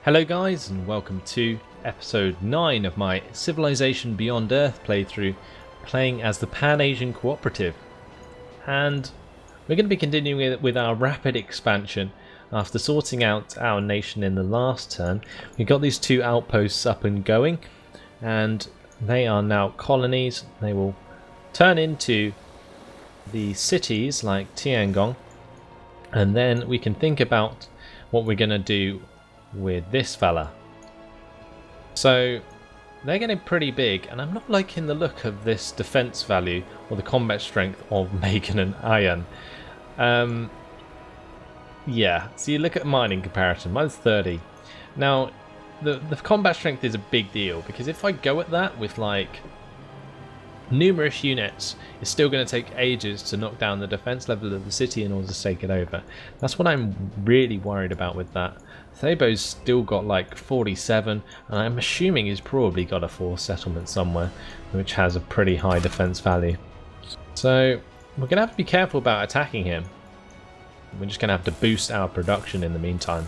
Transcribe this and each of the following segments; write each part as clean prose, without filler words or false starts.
Hello guys, and welcome to episode 9 of my Civilization Beyond Earth playthrough, playing as the Pan-Asian Cooperative. And we're going to be continuing with our rapid expansion after sorting out our nation in the last turn. We got these two outposts up and going, and they are now colonies. They will turn into the cities like Tiangong, and then we can think about what we're going to do with this fella. So they're getting pretty big, and I'm not liking the look of this defense value or the combat strength of Megan and Iron. Yeah, so you look at mine in comparison. Mine's 30. Now the combat strength is a big deal, because if I go at that with like numerous units, it's still going to take ages to knock down the defense level of the city in order to take it over. That's what I'm really worried about with that. Thabo's still got like 47, and I'm assuming he's probably got a forced settlement somewhere, which has a pretty high defense value. So we're going to have to be careful about attacking him. We're just going to have to boost our production in the meantime.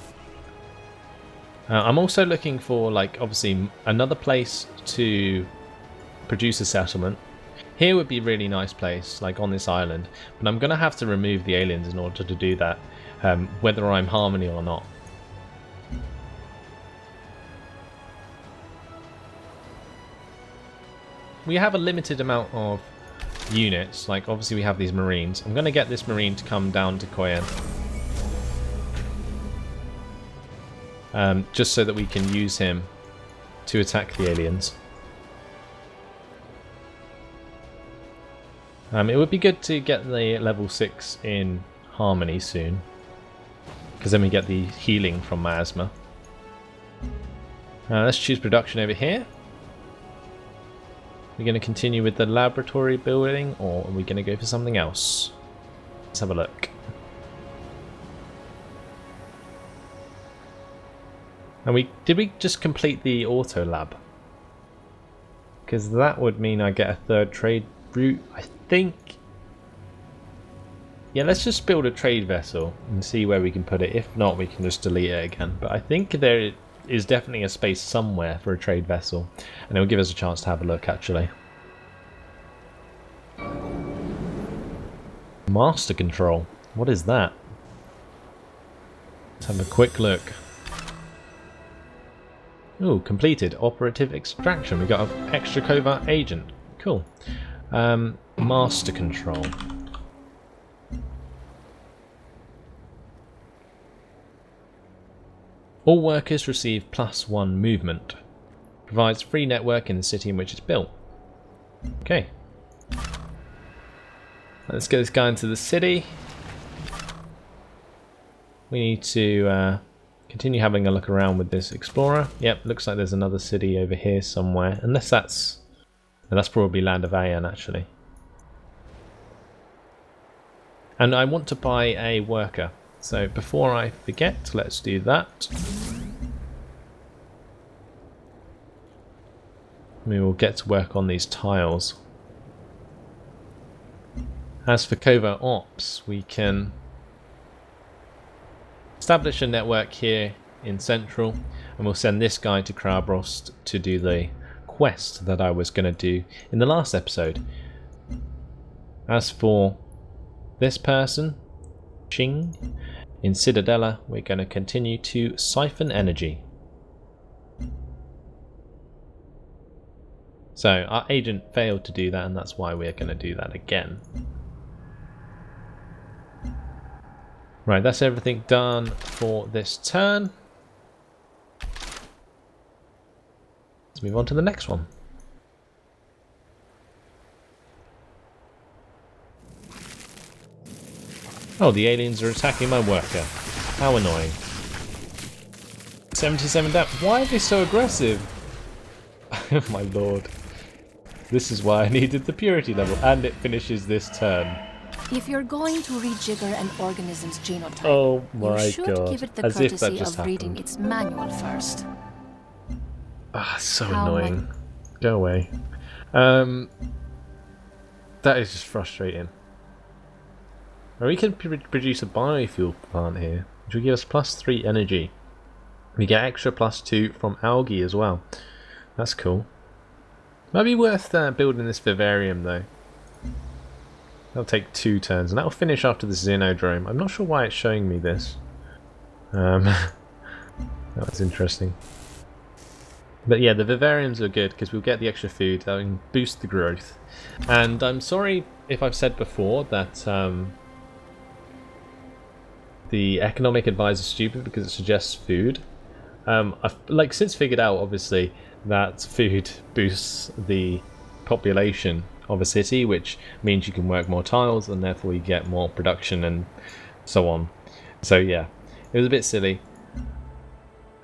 I'm also looking for, like, obviously another place to produce a settlement. Here would be a really nice place, like on this island, but I'm going to have to remove the aliens in order to do that, whether I'm Harmony or not. We have a limited amount of units, like obviously we have these marines. I'm going to get this marine to come down to Koyen, just so that we can use him to attack the aliens. It would be good to get the level 6 in Harmony soon, because then we get the healing from miasma. Let's choose production over here. We're going to continue with the laboratory building, or are we going to go for something else? Let's have a look. And did we just complete the auto lab? Because that would mean I get a third trade route, I think. Yeah, let's just build a trade vessel and see where we can put it. If not, we can just delete it again. But I think there is definitely a space somewhere for a trade vessel, and it will give us a chance to have a look actually. Master control, what is that? Let's have a quick look. Oh, completed operative extraction. We got an extra covert agent. Cool. Master control. All workers receive +1 movement. Provides free network in the city in which it's built. Okay. Let's get this guy into the city. We need to continue having a look around with this explorer. Yep, looks like there's another city over here somewhere. Unless that's probably Land of Ayan actually. And I want to buy a worker. So before I forget, let's do that. We will get to work on these tiles. As for covert ops, we can establish a network here in Central, and we'll send this guy to Krabrost to do the quest that I was going to do in the last episode. As for this person, Ching, in Citadella, we're going to continue to siphon energy. So our agent failed to do that, and that's why we're going to do that again. Right, that's everything done for this turn. Let's move on to the next one. Oh, the aliens are attacking my worker. How annoying. 77 down. Why are they so aggressive? Oh my lord. This is why I needed the purity level, and it finishes this turn. If you're going to rejigger an organism's genotype, oh my you should god. give it the As if that courtesy just of reading happened. its manual first. Ah, so How annoying. Go away. That is just frustrating. Well, we can produce a biofuel plant here, which will give us +3 energy. We get extra +2 from algae as well. That's cool. Might be worth building this vivarium though. That'll take 2 turns, and that'll finish after the Xenodrome. I'm not sure why it's showing me this. That was interesting. But yeah, the vivariums are good because we'll get the extra food that can boost the growth. And I'm sorry if I've said before that the economic advisor is stupid because it suggests food. I've since figured out obviously that food boosts the population of a city, which means you can work more tiles and therefore you get more production and so on. So yeah, it was a bit silly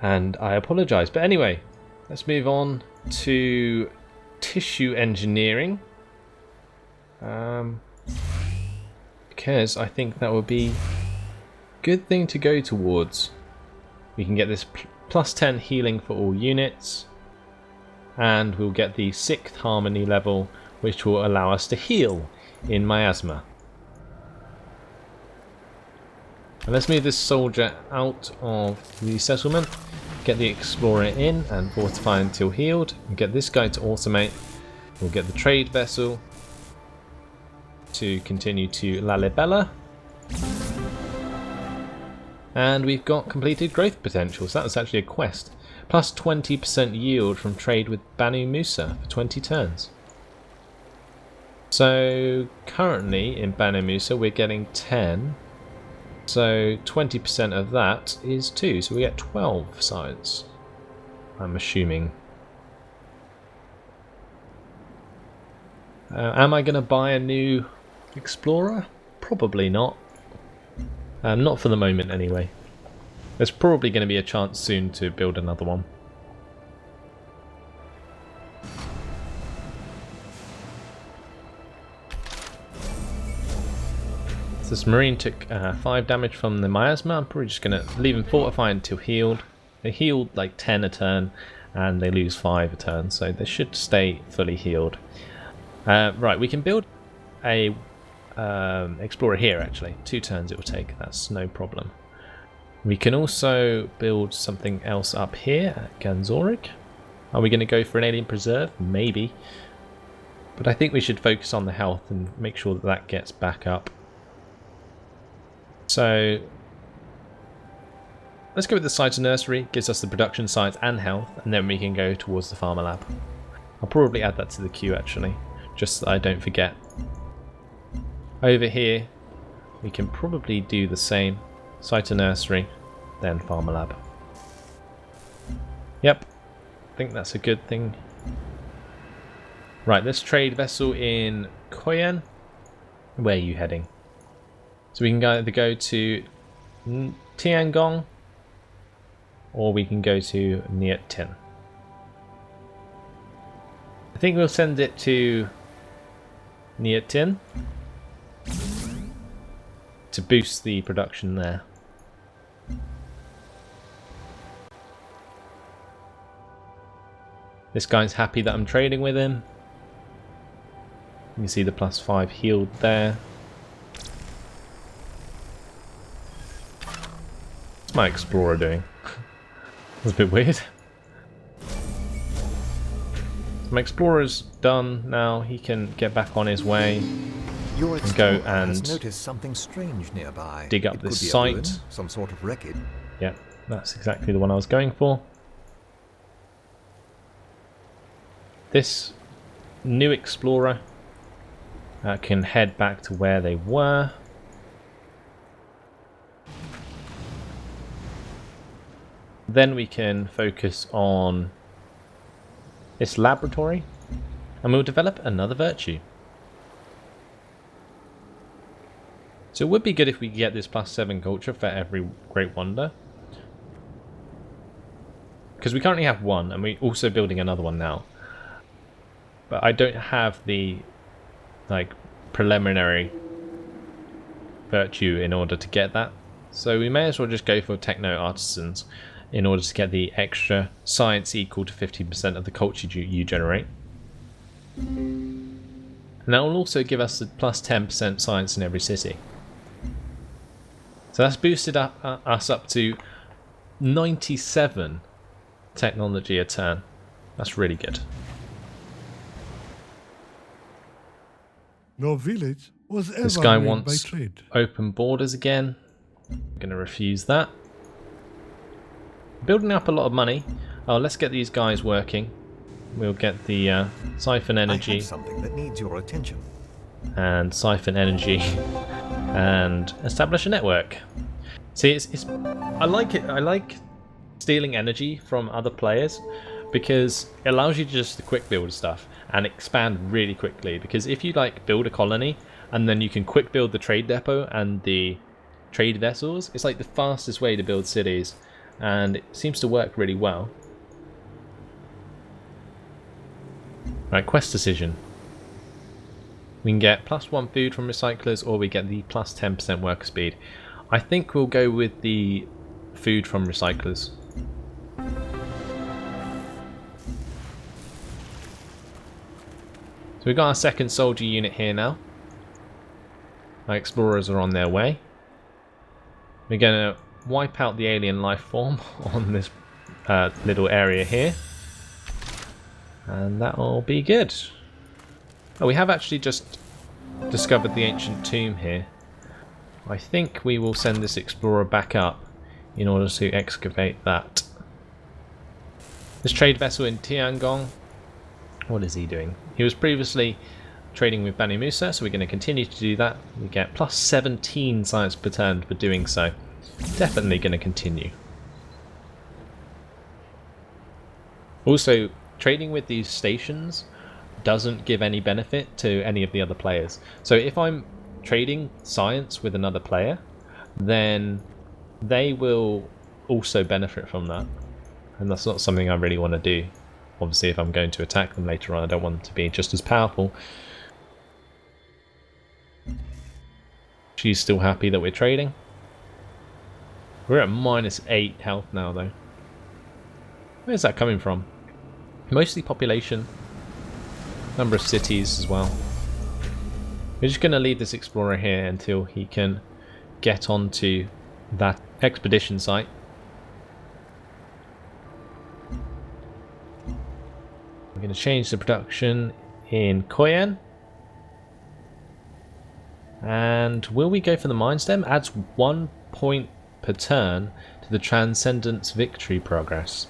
and I apologise. But anyway, let's move on to tissue engineering, because I think that would be a good thing to go towards. We can get this +10 healing for all units, and we'll get the 6th harmony level, which will allow us to heal in miasma. And let's move this soldier out of the settlement, get the explorer in and fortify until healed, and get this guy to automate. We'll get the trade vessel to continue to Lalibela. And we've got completed growth potential, so that was actually a quest. Plus 20% yield from trade with Banu Musa for 20 turns. So currently in Banu Musa we're getting 10. So 20% of that is 2, so we get 12 science, I'm assuming. Am I going to buy a new explorer? Probably not. Not for the moment anyway. There's probably going to be a chance soon to build another one. So this marine took 5 damage from the miasma. I'm probably just going to leave him fortified until healed. They healed like 10 a turn and they lose 5 a turn, so they should stay fully healed. Right, we can build a explorer here actually. 2 turns it will take, that's no problem. We can also build something else up here at Ganzorik. Are we going to go for an alien preserve? Maybe. But I think we should focus on the health and make sure that that gets back up. So let's go with the science nursery, gives us the production science and health, and then we can go towards the farmer lab. I'll probably add that to the queue actually, just so I don't forget. Over here we can probably do the same, site nursery, then farmer lab. Yep, I think that's a good thing. Right, let's trade vessel in Koyan. Where are you heading? So we can either go to Tiangong or we can go to Nietin. I think we'll send it to Nietin to boost the production there. This guy's happy that I'm trading with him. You can see the +5 healed there. What's my explorer doing? That's a bit weird. My explorer's done now. He can get back on his way and go and noticed something strange nearby. dig up this site. Some sort of wreckage. Yeah, that's exactly the one I was going for. This new explorer can head back to where they were. Then we can focus on this laboratory and we'll develop another virtue. So it would be good if we get this +7 culture for every great wonder, because we currently have 1 and we're also building another one now, but I don't have the preliminary virtue in order to get that, so we may as well just go for techno artisans in order to get the extra science equal to 50% of the culture you generate. And that will also give us the +10% science in every city. So that's boosted us up to 97 technology a turn. That's really good. No village was This ever guy made wants by trade. open borders again. I'm going to refuse that. Building up a lot of money. Oh, let's get these guys working. We'll get the siphon I energy have something that needs your attention. and siphon energy and establish a network. See, it's I like it. I like stealing energy from other players because it allows you to just quick build stuff and expand really quickly. Because if you like build a colony and then you can quick build the trade depot and the trade vessels, it's like the fastest way to build cities, and it seems to work really well. Right, quest decision. We can get +1 food from recyclers, or we get the +10% worker speed. I think we'll go with the food from recyclers. So we've got our second soldier unit here now. Our explorers are on their way. We're going to wipe out the alien life form on this little area here. And that'll be good. Oh, we have actually just discovered the ancient tomb here. I think we will send this explorer back up in order to excavate that. This trade vessel in Tiangong, what is he doing? He was previously trading with Bani Musa, so we're going to continue to do that. We get +17 science per turn for doing so. Definitely going to continue. Also, trading with these stations doesn't give any benefit to any of the other players. So if I'm trading science with another player, then they will also benefit from that. And that's not something I really want to do. Obviously, if I'm going to attack them later on, I don't want them to be just as powerful. She's still happy that we're trading. We're at -8 health now, though. Where's that coming from? Mostly population. Number of cities as well. We're just going to leave this explorer here until he can get onto that expedition site. We're going to change the production in Koyan. And will we go for the Mind Stem? Adds 1 point per turn to the Transcendence Victory progress.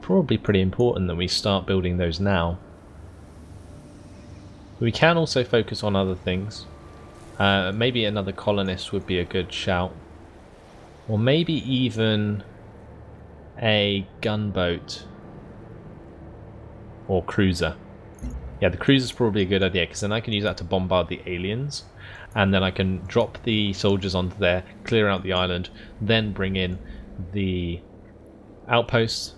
Probably pretty important that we start building those now. We can also focus on other things. Maybe another colonist would be a good shout. Or maybe even a gunboat or cruiser. Yeah, the cruiser's probably a good idea, because then I can use that to bombard the aliens, and then I can drop the soldiers onto there, clear out the island, then bring in the outposts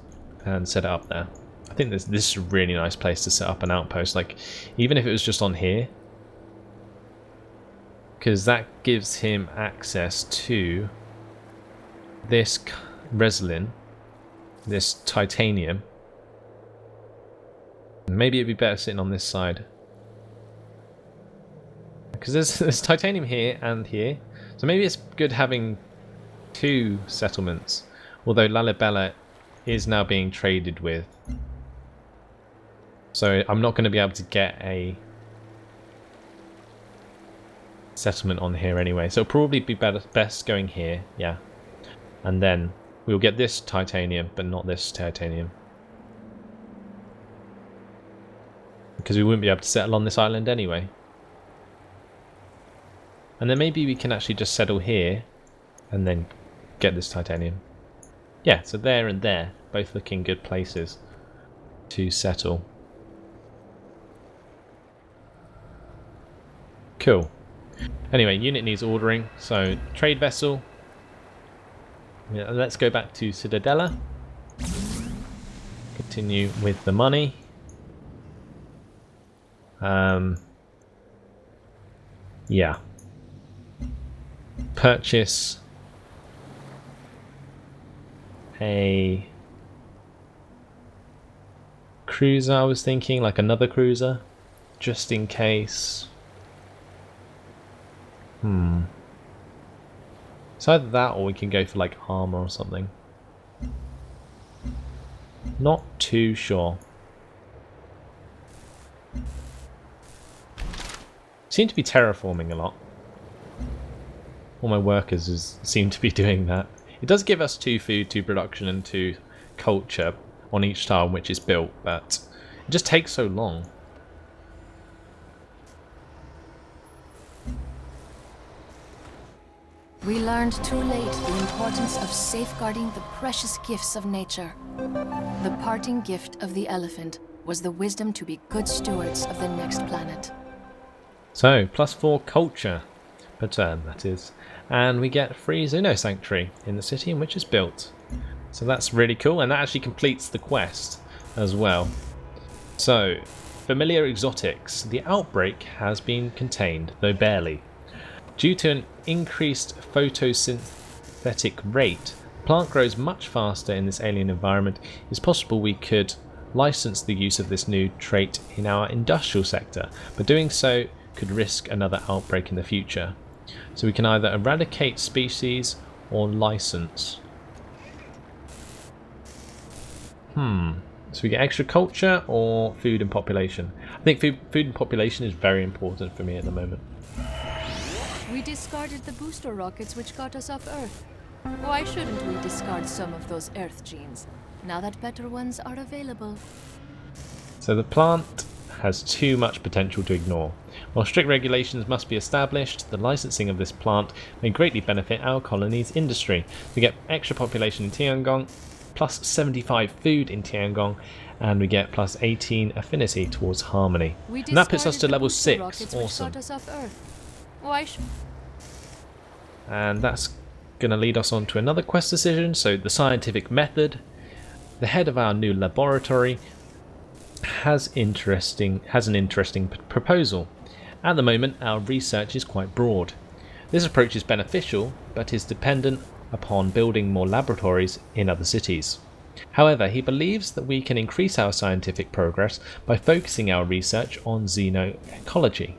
and set it up there. I think this is a really nice place to set up an outpost, like even if it was just on here, because that gives him access to this resin, this titanium. Maybe it'd be better sitting on this side, because there's titanium here and here, so maybe it's good having 2 settlements, although Lalibela is now being traded with, so I'm not going to be able to get a settlement on here anyway, so it'll probably be best going here, yeah, and then we'll get this titanium but not this titanium, because we wouldn't be able to settle on this island anyway. And then maybe we can actually just settle here and then get this titanium. Yeah, so there and there, both looking good places to settle. Cool. Anyway, unit needs ordering, so trade vessel. Yeah, let's go back to Citadella. Continue with the money. Yeah. Purchase a cruiser, I was thinking, like another cruiser, just in case. It's either that or we can go for like armor or something. Not too sure. Seem to be terraforming a lot. All my workers seem to be doing that. It does give us 2 food, 2 production and 2 culture on each tile in which it's built, but it just takes so long. We learned too late the importance of safeguarding the precious gifts of nature. The parting gift of the elephant was the wisdom to be good stewards of the next planet. So, +4 culture per turn, that is. And we get free Zuno Sanctuary in the city in which it's built. So that's really cool, and that actually completes the quest as well. So, familiar exotics. The outbreak has been contained, though barely. Due to an increased photosynthetic rate, the plant grows much faster in this alien environment. It's possible we could license the use of this new trait in our industrial sector, but doing so could risk another outbreak in the future. So we can either eradicate species or license. So we get extra culture or food and population. I think food and population is very important for me at the moment. We discarded the booster rockets which got us off Earth. Why shouldn't we discard some of those Earth genes, now that better ones are available? So the plant has too much potential to ignore. While strict regulations must be established, the licensing of this plant may greatly benefit our colony's industry. We get extra population in Tiangong, plus 75 food in Tiangong, and we get plus 18 affinity towards harmony. And that puts us to level 6. Awesome. And that's going to lead us on to another quest decision. So the scientific method. The head of our new laboratory has an interesting proposal. At the moment, our research is quite broad. This approach is beneficial, but is dependent upon building more laboratories in other cities. However, he believes that we can increase our scientific progress by focusing our research on xenoecology.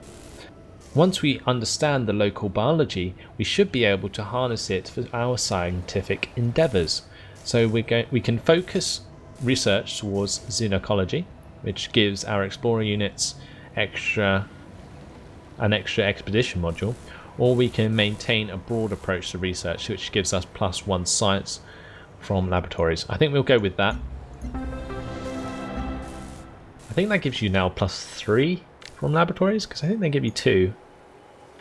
Once we understand the local biology, we should be able to harness it for our scientific endeavours. So we can focus research towards xenoecology, which gives our explorer units an extra expedition module, or we can maintain a broad approach to research, which gives us +1 science from laboratories. I think we'll go with that. I think that gives you now +3 from laboratories, because I think they give you 2.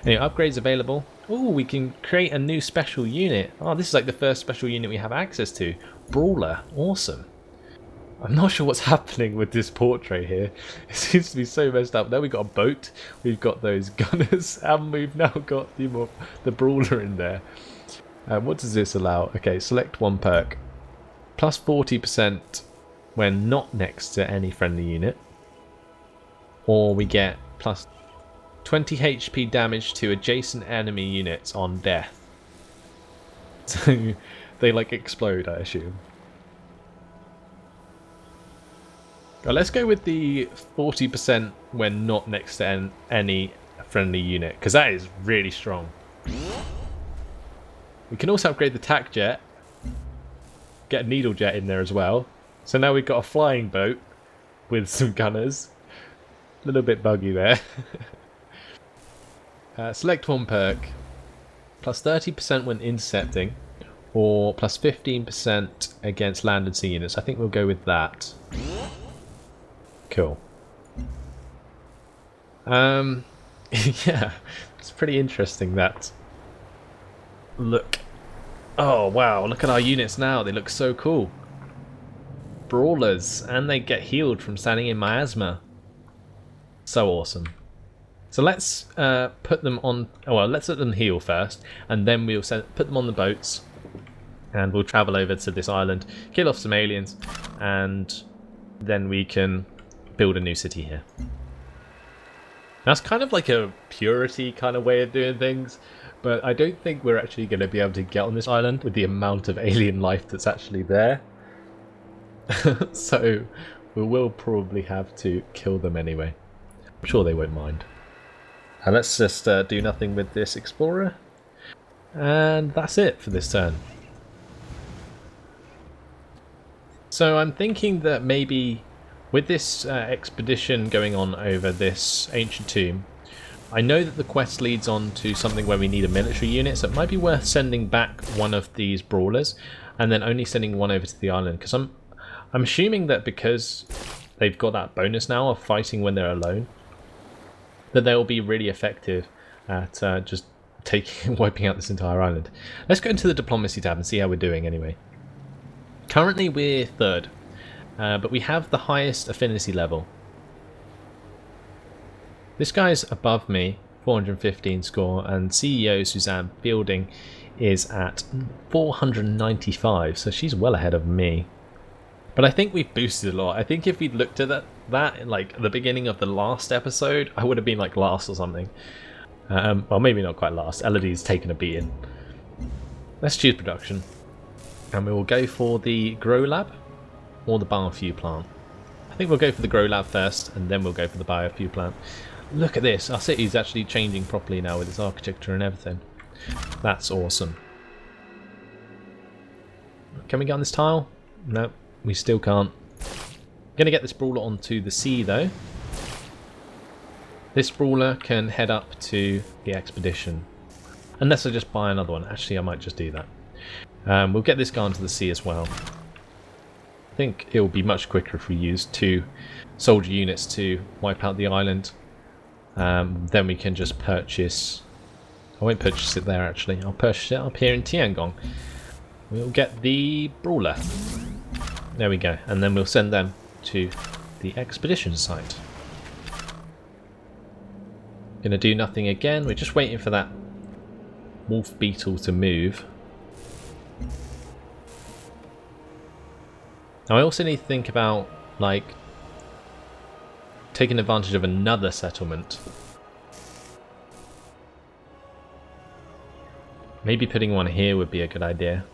Anyway, upgrades available. Oh, we can create a new special unit. Oh, this is like the first special unit we have access to. Brawler. Awesome. I'm not sure what's happening with this portrait here. It seems to be so messed up. Now we've got a boat, we've got those gunners, and we've now got the brawler in there. What does this allow? Okay, select 1 perk. Plus 40% when not next to any friendly unit. Or we get plus 20 HP damage to adjacent enemy units on death. So they like explode, I assume. Let's go with the 40% when not next to any friendly unit, because that is really strong. We can also upgrade the tac jet, get a needle jet in there as well. So now we've got a flying boat with some gunners. A little bit buggy there. Select 1 perk. Plus 30% when intercepting, or plus 15% against land and sea units. I think we'll go with that. Cool. Yeah, it's pretty interesting, that look. Oh wow, look at our units now. They look so cool. Brawlers, and they get healed from standing in miasma. So awesome. So let's put them on. Oh, well, let's let them heal first, and then we'll put them on the boats, and we'll travel over to this island, kill off some aliens, and then we can build a new city here. That's kind of like a purity kind of way of doing things, but I don't think we're actually going to be able to get on this island with the amount of alien life that's actually there. So we will probably have to kill them anyway. I'm sure they won't mind. And let's just do nothing with this explorer. And that's it for this turn. So I'm thinking that maybe with this expedition going on over this ancient tomb, I know that the quest leads on to something where we need a military unit, so it might be worth sending back one of these brawlers and then only sending one over to the island, because I'm assuming that because they've got that bonus now of fighting when they're alone, that they'll be really effective at just wiping out this entire island. Let's go into the diplomacy tab and see how we're doing anyway. Currently we're 3rd, but we have the highest affinity level. This guy's above me, 415 score, and CEO Suzanne Fielding is at 495, so she's well ahead of me. But I think we've boosted a lot. I think if we'd looked at that like the beginning of the last episode, I would have been like last or something. Well, maybe not quite last. Elodie's taken a beating. Let's choose production. And we will go for the grow lab or the biofuel plant. I think we'll go for the grow lab first, and then we'll go for the biofuel plant. Look at this. Our city's actually changing properly now with its architecture and everything. That's awesome. Can we get on this tile? No, we still can't. Going to get this brawler onto the sea though. This brawler can head up to the expedition. Unless I just buy another one. Actually, I might just do that. We'll get this guy onto the sea as well. I think it will be much quicker if we use 2 soldier units to wipe out the island. Then we can just purchase... I won't purchase it there actually. I'll purchase it up here in Tiangong. We'll get the brawler. There we go. And then we'll send them to the expedition site. Gonna do nothing again. We're just waiting for that wolf beetle to move. Now I also need to think about like taking advantage of another settlement. Maybe putting one here would be a good idea.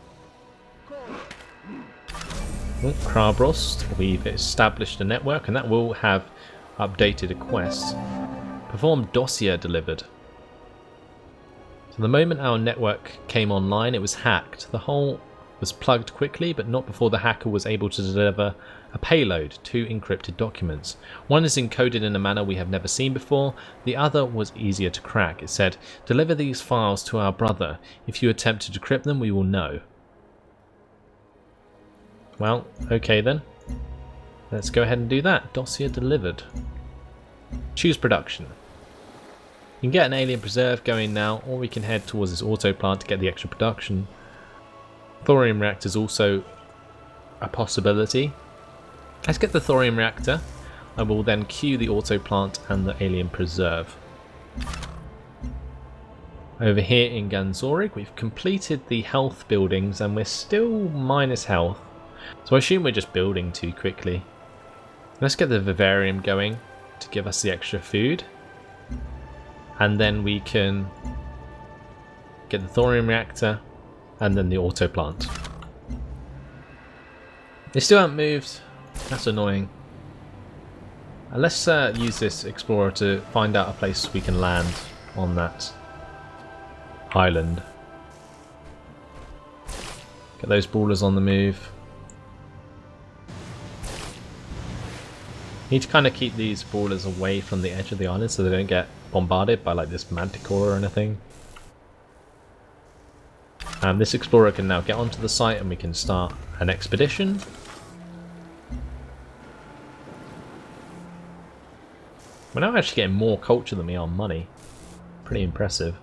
Oh, Krabrost. We've established a network, and that will have updated a quest. Perform dossier delivered. So the moment our network came online, it was hacked. The hole was plugged quickly, but not before the hacker was able to deliver a payload, 2 encrypted documents. One is encoded in a manner we have never seen before, the other was easier to crack. It said, "Deliver these files to our brother. If you attempt to decrypt them, we will know." Well, okay then. Let's go ahead and do that. Dossier delivered. Choose production. You can get an alien preserve going now, or we can head towards this auto plant to get the extra production. Thorium reactor is also a possibility. Let's get the thorium reactor. I will then queue the auto plant and the alien preserve. Over here in Ganzorig, we've completed the health buildings and we're still minus health. So I assume we're just building too quickly. Let's get the vivarium going to give us the extra food. And then we can get the thorium reactor and then the auto plant. They still haven't moved. That's annoying. Let's use this explorer to find out a place we can land on that island. Get those brawlers on the move. Need to kind of keep these brawlers away from the edge of the island so they don't get bombarded by like this manticore or anything. This explorer can now get onto the site and we can start an expedition. We're now actually getting more culture than we are money. Pretty impressive.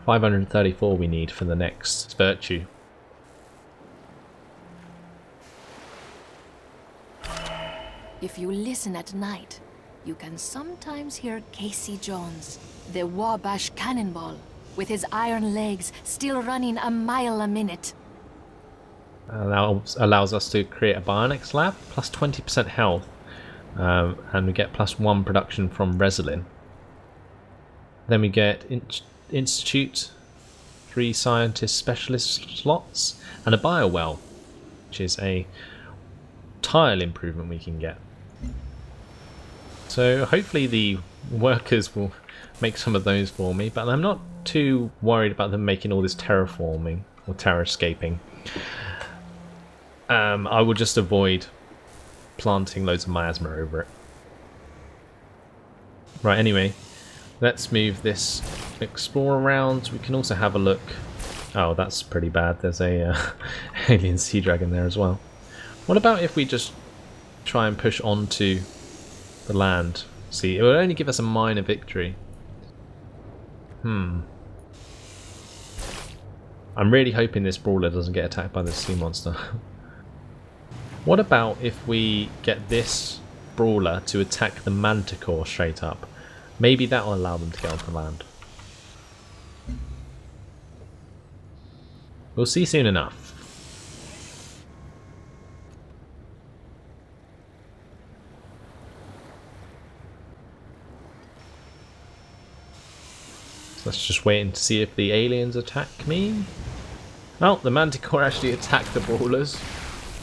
534 we need for the next virtue. If you listen at night, you can sometimes hear Casey Jones, the Wabash Cannonball, with his iron legs still running a mile a minute. Allows us to create a bionics lab, plus 20% health, and we get plus 1 production from Resolin. Then we get Institute, 3 scientist specialist slots, and a biowell, which is a tile improvement we can get. So hopefully the workers will make some of those for me, but I'm not too worried about them making all this terraforming or terrascaping. I will just avoid planting loads of miasma over it. Right, anyway, let's move this explorer around. We can also have a look. Oh, that's pretty bad. There's a alien sea dragon there as well. What about if we just try and push onto the land? See, it will only give us a minor victory. I'm really hoping this brawler doesn't get attacked by this sea monster. What about if we get this brawler to attack the manticore straight up? Maybe that will allow them to get onto land. We'll see soon enough. So let's just wait and see if the aliens attack me. Oh, the manticore actually attacked the brawlers.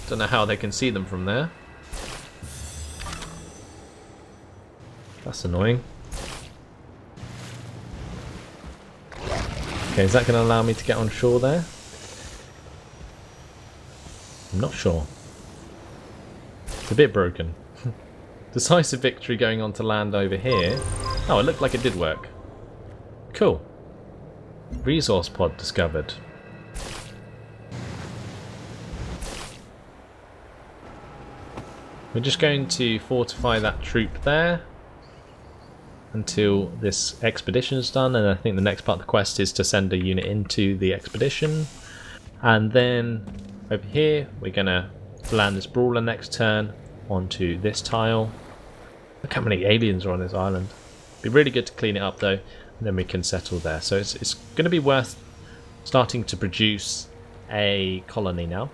Don't know how they can see them from there. That's annoying. Okay, is that going to allow me to get on shore there? I'm not sure. It's a bit broken. Decisive victory going on to land over here. Oh, it looked like it did work. Cool. Resource pod discovered. We're just going to fortify that troop there until this expedition is done, and I think the next part of the quest is to send a unit into the expedition. And then over here we're going to land this brawler next turn onto this tile. Look how many aliens are on this island. Be really good to clean it up though, and then we can settle there. So it's going to be worth starting to produce a colony now.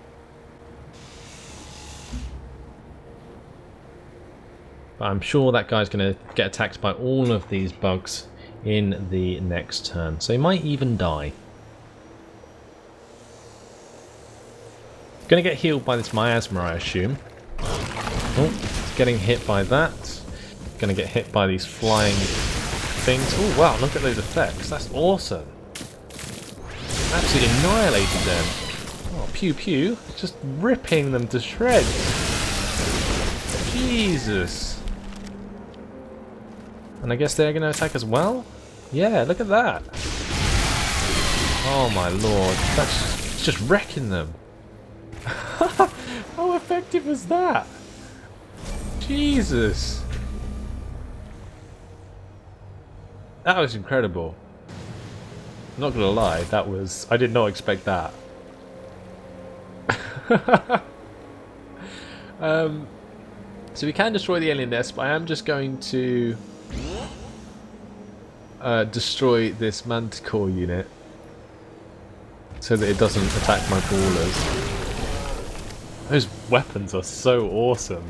But I'm sure that guy's going to get attacked by all of these bugs in the next turn. So he might even die. Going to get healed by this miasma, I assume. Oh, it's getting hit by that. Going to get hit by these flying things. Oh wow, look at those effects. That's awesome. Absolutely annihilated them. Oh, pew pew. Just ripping them to shreds. Jesus. And I guess they're going to attack as well? Yeah, look at that. Oh my lord. That's just wrecking them. How effective was that? Jesus. That was incredible. I'm not going to lie, that was... I did not expect that. So we can destroy the alien nest, but I am just going to destroy this manticore unit so that it doesn't attack my brawlers. Those weapons are so awesome.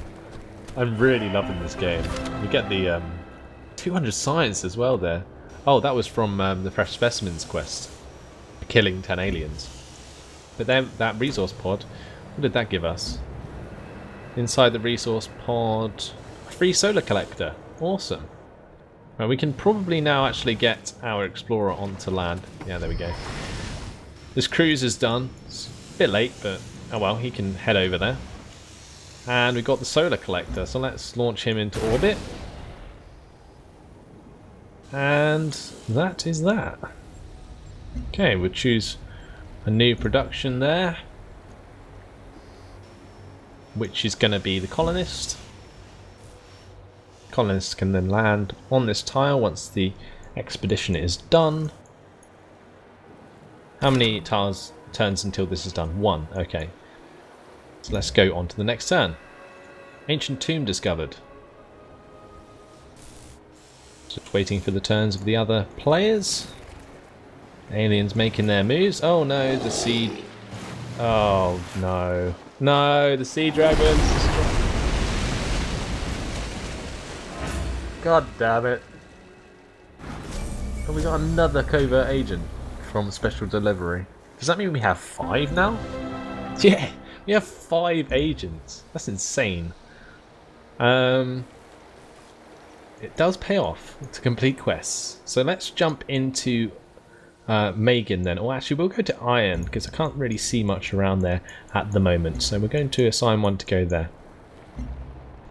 I'm really loving this game. You get the 200 science as well there. Oh, that was from the Fresh Specimens quest. Killing 10 aliens. But then that resource pod, what did that give us? Inside the resource pod, a free solar collector. Awesome. Right, we can probably now actually get our explorer onto land. Yeah, there we go. This cruise is done. It's a bit late, but oh well, he can head over there. And we've got the solar collector, so let's launch him into orbit. And that is that. Okay, we'll choose a new production there, which is going to be the colonist. Colonists can then land on this tile once the expedition is done. How many turns until this is done? 1. Okay. So let's go on to the next turn. Ancient tomb discovered. Just waiting for the turns of the other players. Aliens making their moves. Oh no, the sea... Oh no. No, the sea dragons. God damn it. And we got another covert agent from Special Delivery. Does that mean we have 5 now? Yeah, we have 5 agents. That's insane. Is it does pay off to complete quests. So let's jump into Megan then, or actually we'll go to Iron because I can't really see much around there at the moment. So we're going to assign one to go there.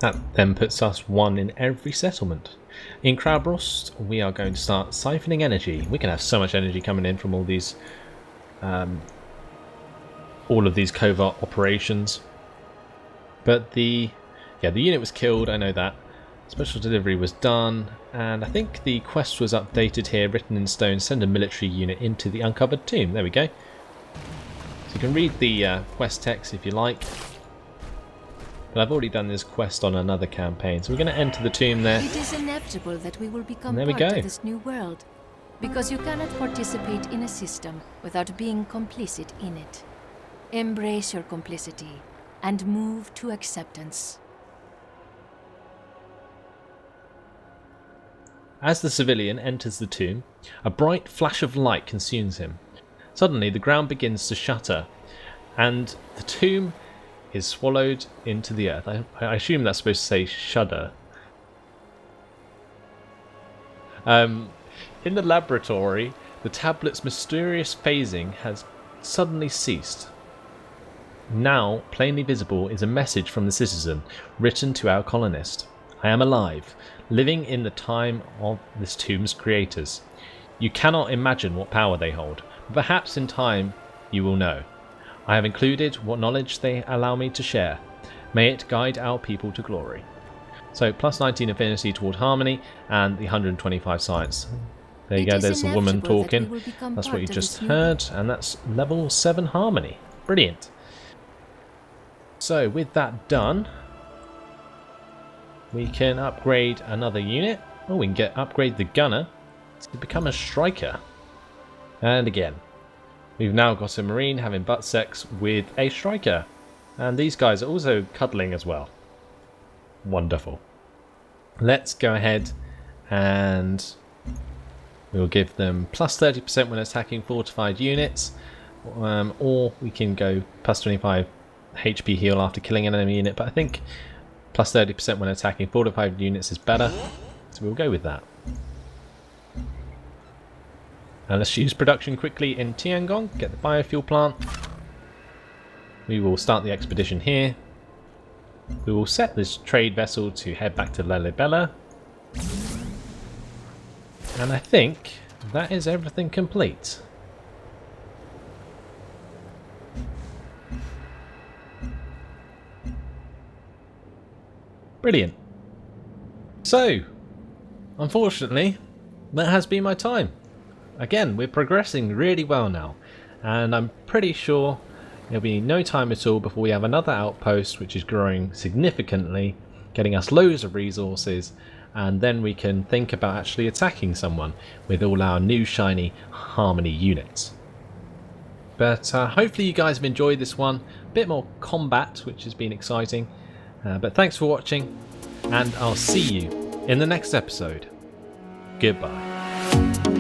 That then puts us one in every settlement. In Crowbrost, we are going to start siphoning energy. We can have so much energy coming in from all of these covert operations. But the unit was killed, I know that. Special delivery was done, and I think the quest was updated here, written in stone, send a military unit into the uncovered tomb. There we go. So you can read the quest text if you like. But I've already done this quest on another campaign, so we're going to enter the tomb there. It is inevitable that we will become There we part go. of this new world, because you cannot participate in a system without being complicit in it. Embrace your complicity and move to acceptance. As the civilian enters the tomb, a bright flash of light consumes him. Suddenly the ground begins to shudder, and the tomb is swallowed into the earth. I assume that's supposed to say shudder. In the laboratory, the tablet's mysterious phasing has suddenly ceased. Now, plainly visible, is a message from the citizen, written to our colonist. I am alive, living in the time of this tomb's creators. You cannot imagine what power they hold, but perhaps in time you will know. I have included what knowledge they allow me to share. May it guide our people to glory. So, plus 19 affinity toward harmony, and the 125 science. There you go, there's a woman talking. That's what you just heard, and that's level 7 harmony. Brilliant. So, with that done, we can upgrade another unit. Oh, we can upgrade the gunner to become a striker. And again, we've now got a marine having butt sex with a striker. And these guys are also cuddling as well. Wonderful. Let's go ahead and we'll give them plus 30% when attacking fortified units. Or we can go plus 25 HP heal after killing an enemy unit. But I think plus 30% when attacking fortified units is better. So we'll go with that. And let's use production quickly in Tiangong, get the biofuel plant. We will start the expedition here. We will set this trade vessel to head back to Lalibela. And I think that is everything complete. Brilliant. So, unfortunately, that has been my time. Again, we're progressing really well now, and I'm pretty sure there'll be no time at all before we have another outpost which is growing significantly, getting us loads of resources, and then we can think about actually attacking someone with all our new shiny harmony units. But hopefully you guys have enjoyed this one. A bit more combat, which has been exciting. But thanks for watching, and I'll see you in the next episode. Goodbye.